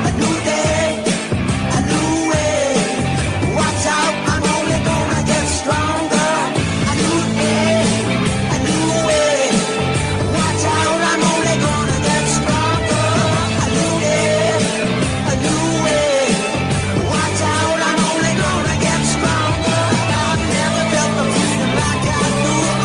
A new day, a new way. Watch out, I'm only gonna get stronger. A new day, a new way. Watch out, I'm only gonna get stronger. A new day, a new way. Watch out, I'm only gonna get stronger. I've never felt the freedom like I do.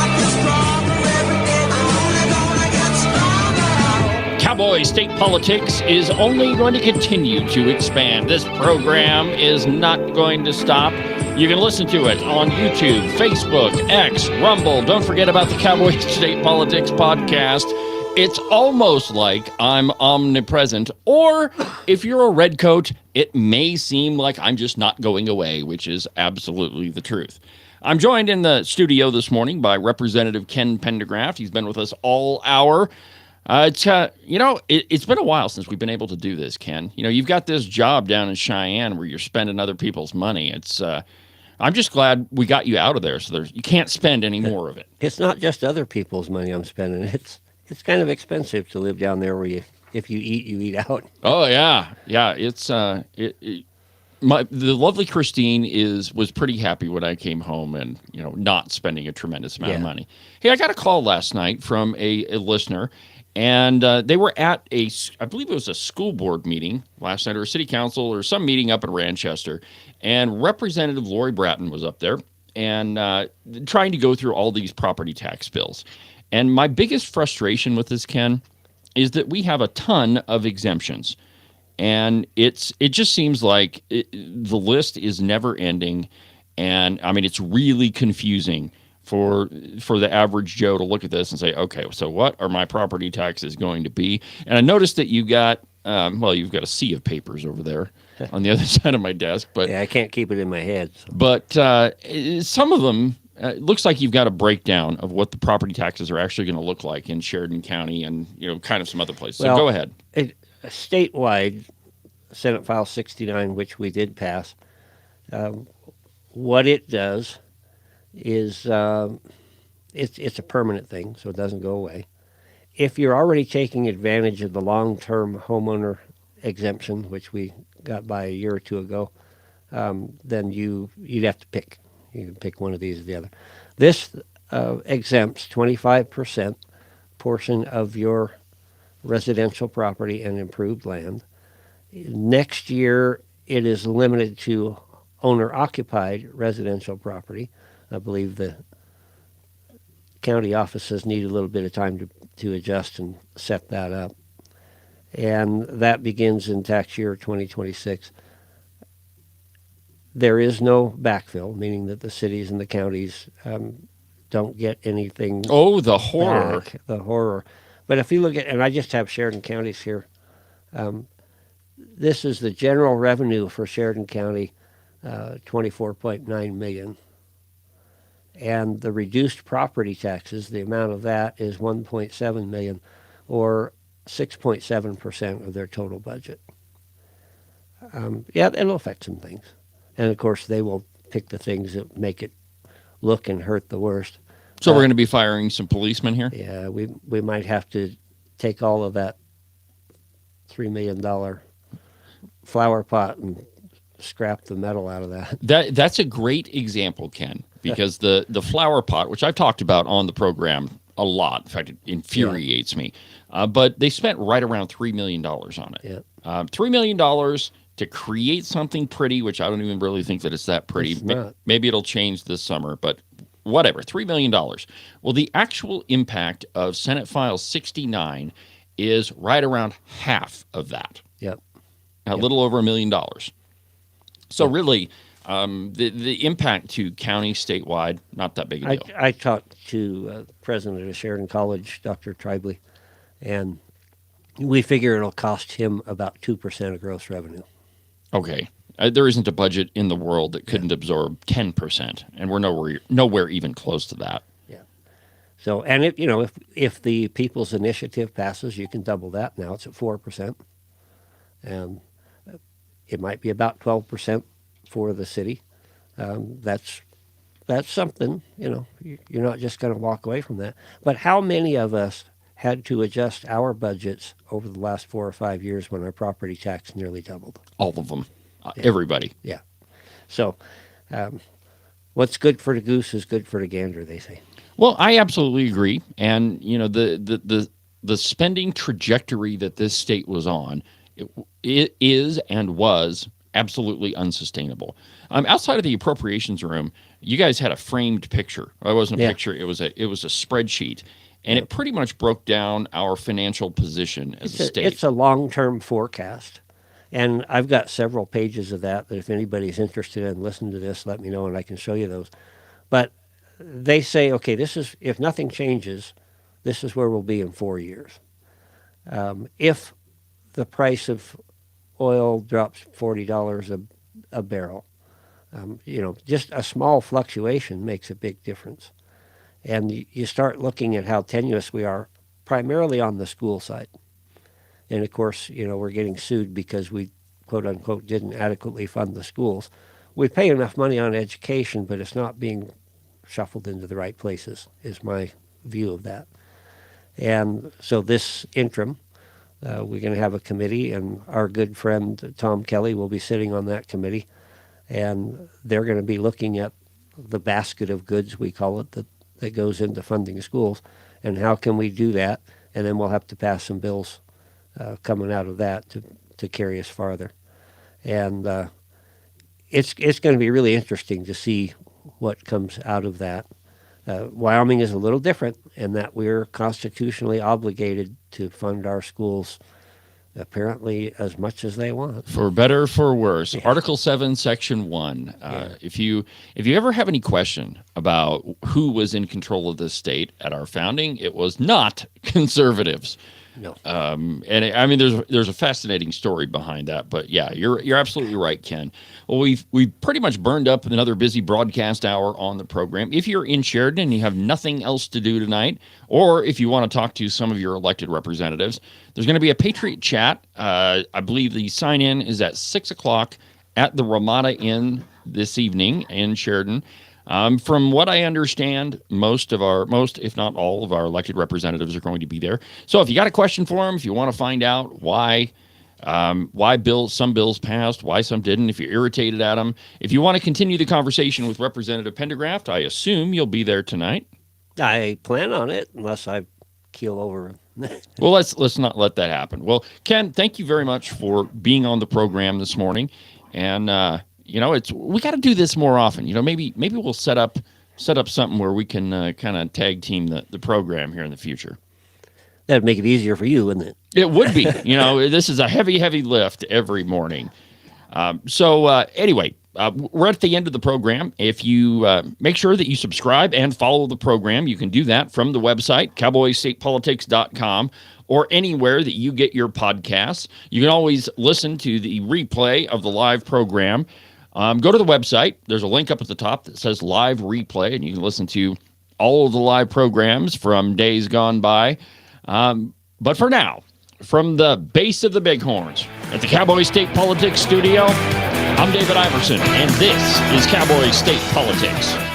I feel stronger every day. I'm only gonna get stronger. Cowboy state politics is only going to continue to expand. This program is not going to stop. You can listen to it on YouTube, Facebook, X, Rumble. Don't forget about the Cowboy State Politics podcast. It's almost like I'm omnipresent. Or if you're a redcoat, it may seem like I'm just not going away, which is absolutely the truth. I'm joined in the studio this morning by Representative Ken Pendergraft. He's been with us all hour. It's been a while since we've been able to do this, Ken. You know, you've got this job down in Cheyenne where you're spending other people's money. I'm just glad we got you out of there, so you can't spend any more of it. It's not just other people's money I'm spending. It's kind of expensive to live down there where if you eat out. Oh yeah. It's the lovely Christine was pretty happy when I came home and, not spending a tremendous amount of money. Hey, I got a call last night from a listener, and they were at I believe it was a school board meeting last night, or a city council, or some meeting up in Ranchester, and Representative Lori Bratton was up there and trying to go through all these property tax bills. And my biggest frustration with this, Ken, is that we have a ton of exemptions. And it just seems like the list is never ending. And I mean, it's really confusing for the average Joe to look at this and say, okay, so what are my property taxes going to be? And I noticed that you've got a sea of papers over there on the other side of my desk. But yeah, I can't keep it in my head. So. But some of them, it looks like you've got a breakdown of what the property taxes are actually going to look like in Sheridan County and, kind of some other places. So go ahead. Statewide, Senate File 69, which we did pass, what it does is it's a permanent thing, so it doesn't go away. If you're already taking advantage of the long-term homeowner exemption, which we got by a year or two ago, then you'd have to pick. You can pick one of these or the other. This exempts 25% portion of your residential property and improved land. Next year, it is limited to owner-occupied residential property. I believe the county offices need a little bit of time to adjust and set that up. And that begins in tax year 2026. There is no backfill, meaning that the cities and the counties don't get anything. Oh, the horror. Back, the horror. But if you look at, and I just have Sheridan counties here, this is the general revenue for Sheridan County, $24.9 million. And the reduced property taxes, the amount of that is $1.7 million, or 6.7% of their total budget. It'll affect some things. And of course, they will pick the things that make it look and hurt the worst. So we're going to be firing some policemen here? Yeah, we might have to take all of that $3 million flower pot and scrap the metal out of that. That's a great example, Ken, because the flower pot, which I've talked about on the program a lot, in fact, it infuriates me, but they spent right around $3 million on it. Yeah. $3 million to create something pretty, which I don't even really think that it's that pretty. Maybe it'll change this summer, but whatever, $3 million. Well, the actual impact of Senate File 69 is right around half of that. Yep. A little over $1 million. So really, the impact to county, statewide, not that big a deal. I talked to the president of Sheridan College, Dr. Tribely, and we figure it'll cost him about 2% of gross revenue. Okay. There isn't a budget in the world that couldn't absorb 10%, and we're nowhere even close to that. Yeah. So, and if the People's Initiative passes, you can double that. Now it's at 4%, and it might be about 12% for the city. That's something. You're not just going to walk away from that. But how many of us had to adjust our budgets over the last 4 or 5 years when our property tax nearly doubled? All of them. Everybody. Yeah. So what's good for the goose is good for the gander, they say. Well, I absolutely agree. And, the spending trajectory that this state was on, it is and was absolutely unsustainable. Outside of the appropriations room, you guys had a framed picture. It wasn't a picture. It was a spreadsheet. And it pretty much broke down our financial position as a state. It's a long-term forecast. And I've got several pages of that if anybody's interested in listening to this, let me know and I can show you those. But they say, okay, if nothing changes, this is where we'll be in 4 years. If the price of oil drops $40 a barrel, just a small fluctuation makes a big difference. And you start looking at how tenuous we are, primarily on the school side. And of course, we're getting sued because we, quote unquote, didn't adequately fund the schools. We pay enough money on education, but it's not being shuffled into the right places, is my view of that. And so this interim, we're going to have a committee, and our good friend Tom Kelly will be sitting on that committee, and they're going to be looking at the basket of goods, we call it, that goes into funding schools, and how can we do that, and then we'll have to pass some bills coming out of that to carry us farther. And it's going to be really interesting to see what comes out of that. Wyoming is a little different in that we're constitutionally obligated to fund our schools apparently as much as they want. For better or for worse. Yeah. Article 7, Section 1. If you ever have any question about who was in control of this state at our founding, it was not conservatives. No. And I mean, there's a fascinating story behind that, but yeah, you're absolutely right, Ken. Well, we've pretty much burned up another busy broadcast hour on the program. If you're in Sheridan and you have nothing else to do tonight, or if you want to talk to some of your elected representatives, there's going to be a Patriot Chat. I believe the sign-in is at 6:00 at the Ramada Inn this evening in Sheridan. From what I understand, most, if not all, of our elected representatives are going to be there. So if you got a question for them, if you want to find out why some bills passed, why some didn't, if you're irritated at them, if you want to continue the conversation with Representative Pendergraft, I assume you'll be there tonight. I plan on it, unless I keel over. Well, let's not let that happen. Well, Ken, thank you very much for being on the program this morning, and we got to do this more often. Maybe we'll set up something where we can kind of tag team the program here in the future. That'd make it easier for you, wouldn't it? It would be. This is a heavy lift every morning. Anyway, we're at the end of the program. If you make sure that you subscribe and follow the program, you can do that from the website, cowboystatepolitics.com, or anywhere that you get your podcasts. You can always listen to the replay of the live program. Go to the website. There's a link up at the top that says live replay, and you can listen to all of the live programs from days gone by. But for now, from the base of the Bighorns at the Cowboy State Politics Studio, I'm David Iverson, and this is Cowboy State Politics.